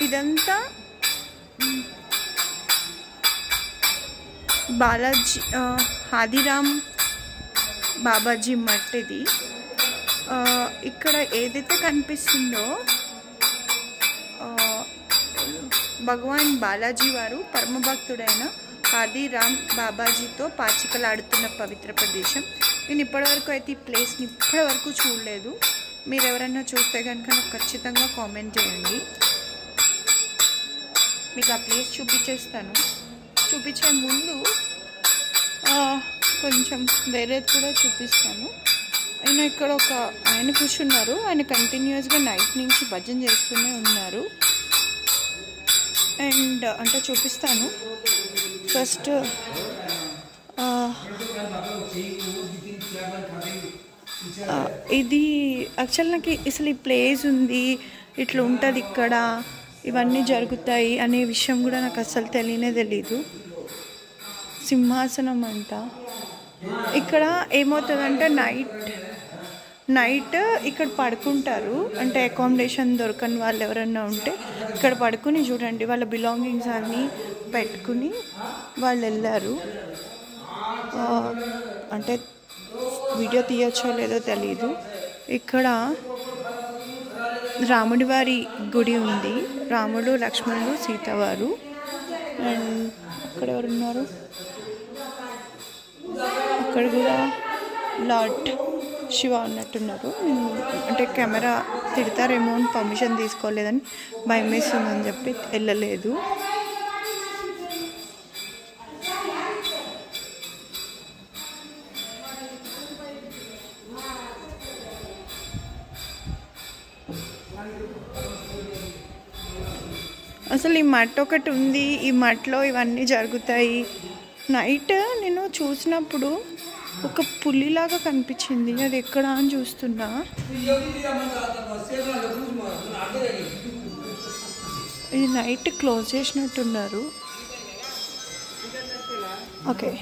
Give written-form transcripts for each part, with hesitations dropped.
ఇదంతా బాలాజీ ఆదిరామ్ బాబాజీ మఠ్ ఇది. ఇక్కడ ఏదైతే కనిపిస్తుందో భగవాన్ బాలాజీ వారు పరమభక్తుడైన ఆదిరామ్ బాబాజీతో పాచికలాడుతున్న పవిత్ర ప్రదేశం. నేను ఇప్పటివరకు అయితే ఈ ప్లేస్ని ఇప్పటివరకు చూడలేదు. మీరు ఎవరైనా చూస్తే కనుక నాకు ఖచ్చితంగా కామెంట్ చేయండి. మీకు ఆ ప్లేస్ చూపించేస్తాను. చూపించే ముందు కొంచెం వేరేది కూడా చూపిస్తాను. ఆయన ఇక్కడ ఒక ఆయన కూర్చున్నారు. ఆయన కంటిన్యూస్గా నైట్ నుంచి భజన చేస్తూనే ఉన్నారు. అండ్ అంటే చూపిస్తాను. ఫస్ట్ ఇది యాక్చువల్ నాకు అసలు ఈ ప్లేస్ ఉంది, ఇట్లా ఉంటుంది ఇక్కడ, ఇవన్నీ జరుగుతాయి అనే విషయం కూడా నాకు అసలు తెలీదు. సింహాసనం అంట. ఇక్కడ ఏమవుతుందంటే నైట్ ఇక్కడ పడుకుంటారు. అంటే అకామిడేషన్ దొరకని వాళ్ళు ఎవరన్నా ఉంటే ఇక్కడ పడుకుని చూడండి, వాళ్ళ బిలాంగింగ్స్ అన్నీ పెట్టుకుని వాళ్ళు వెళ్ళారు. అంటే వీడియో తీయచ్చో లేదో తెలీదు. ఇక్కడ రాముడి వారి గుడి ఉంది. రాముడు, లక్ష్మణుడు, సీతవారు. అండ్ అక్కడ ఎవరున్నారు, అక్కడ కూడా లార్డ్ శివ ఉన్నట్టున్నారు. అంటే కెమెరా తిడతారేమో అని పర్మిషన్ తీసుకోలేదని భయం వేస్తుందని చెప్పి వెళ్ళలేదు. అసలు ఈ మట్ ఒకటి ఉంది, ఈ మట్లో ఇవన్నీ జరుగుతాయి. నైట్ నేను చూసినప్పుడు ఒక పులిలాగా కనిపించింది. అది ఎక్కడ అని చూస్తున్నా. ఇది నైట్ క్లోజ్ చేసినట్టున్నారు. ఓకే,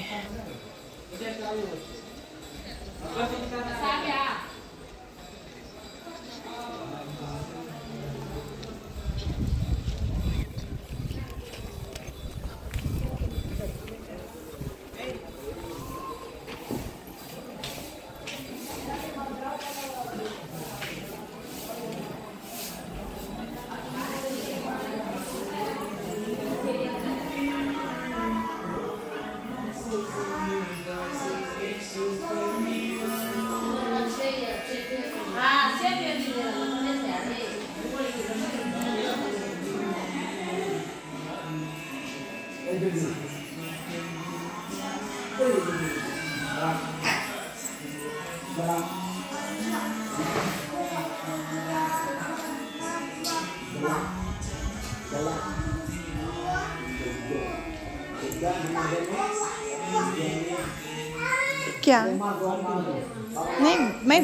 क्या नहीं, मैं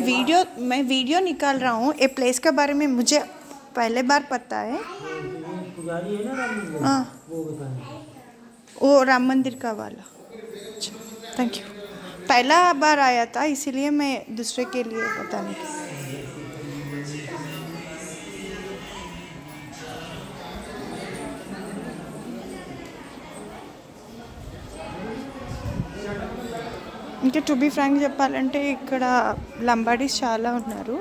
वीडियो निकाल रहा हूँ. ये प्लेस के बारे में मुझे पहले बार पता है. हाँ, वो राम मंदिर का वाला. Thank you. पहला बार आया था इसीलिए मैं दूसरे के लिए बताने की. ఇంకా టు బీ ఫ్రాంక్ చెప్పాలంటే ఇక్కడ లంబాడీస్ చాలా ఉన్నారు.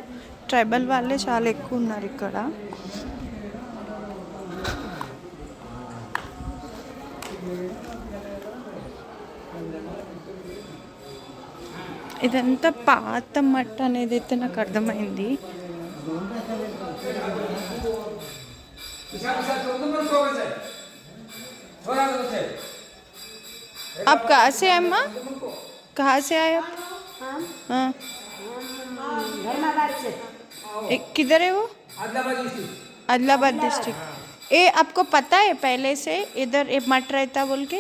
ట్రైబల్ వాళ్ళే చాలా ఎక్కువ ఉన్నారు ఇక్కడ. ఇదంతా పాత మట్ట అనేది అయితే నాకు అర్థమైంది. आप कहाँ से आए अम्मा? कहाँ से आए आप? हाँ, किधर है वो? आदिलाबाद डिस्ट्रिक्ट. ये आपको पता है पहले से इधर ये मठ रहता बोल के?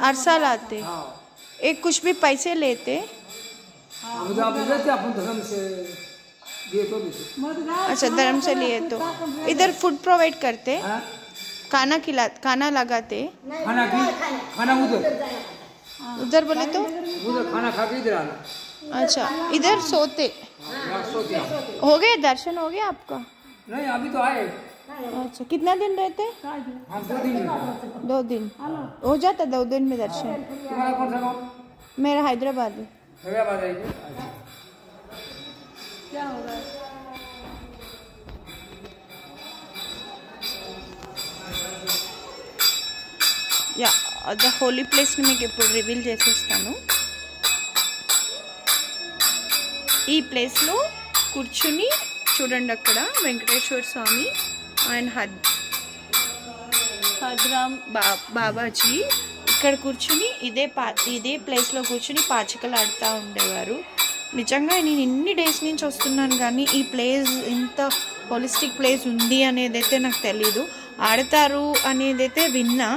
हर साल आते. ये कुछ भी पैसे लेते? अच्छा, धर्म से लिए तो इधर फूड प्रोवाइड करते, खाना लगाते. खाना उधर बोले तो उधर खाना खा के इधर आना. अच्छा, इधर सोते. हो गए दर्शन हो गया आपका? नहीं अभी तो आए। अच्छा, कितना दिन रहते? हम 2 दिन। 2 दिन हो जाता 2 दिन में दर्शन? तुम्हारा कौन सा गाँव? मेरा हैदराबाद है। हैदराबाद है क्या? अच्छा। क्या होगा? యా ద హోలీ ప్లేస్ని మీకు ఇప్పుడు రివీల్ చేసేస్తాను. ఈ ప్లేస్లో కూర్చుని చూడండి, అక్కడ వెంకటేశ్వర స్వామి అండ్ హద్రామ్ బాబాజీ ఇక్కడ కూర్చుని ఇదే ప్లేస్లో కూర్చుని పాచికలు ఆడుతూ ఉండేవారు. నిజంగా నేను ఇన్ని డేస్ నుంచి వస్తున్నాను కానీ ఈ ప్లేస్ ఇంత హోలిస్టిక్ ప్లేస్ ఉంది అనేది అయితే నాకు తెలీదు. ఆడతారు అనేది అయితే విన్నా,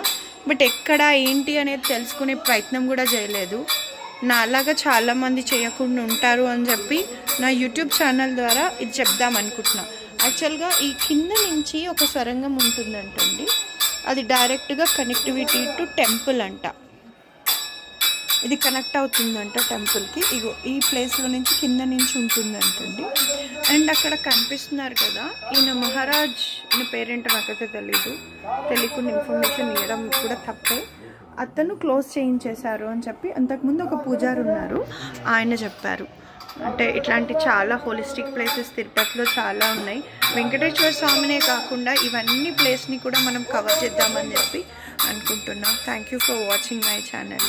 బట్ ఎక్కడ ఏంటి అనేది తెలుసుకునే ప్రయత్నం కూడా చేయలేదు. నా అలాగా చాలామంది చేయకుండా ఉంటారు అని చెప్పి నా యూట్యూబ్ ఛానల్ ద్వారా ఇది చెప్దాం అనుకుంటున్నా. యాక్చువల్గా ఈ కింద నుంచి ఒక సొరంగం ఉంటుందంటండి, అది డైరెక్ట్గా కనెక్టివిటీ టు టెంపుల్ అంట. ఇది కనెక్ట్ అవుతుందంట టెంపుల్కి. ఇగో ఈ ప్లేస్లో నుంచి కింద నుంచి ఉంటుందంటండి. అండ్ అక్కడ కనిపిస్తున్నారు కదా, ఈయన మహారాజ్ ఈయన పేరేంటో నాకైతే తెలియకుండా ఇన్ఫర్మేషన్ ఇవ్వడం కూడా తప్పే. అతను క్లోజ్ చేయించేశారు అని చెప్పి అంతకుముందు ఒక పూజారి ఉన్నారు, ఆయన చెప్పారు. అంటే ఇట్లాంటి చాలా హోలిస్టిక్ ప్లేసెస్ తిరుపతిలో చాలా ఉన్నాయి. వెంకటేశ్వర స్వామినే కాకుండా ఇవన్నీ ప్లేస్ని కూడా మనం కవర్ చేద్దామని చెప్పి అనుకుంటున్నాం. Thank you for watching my channel.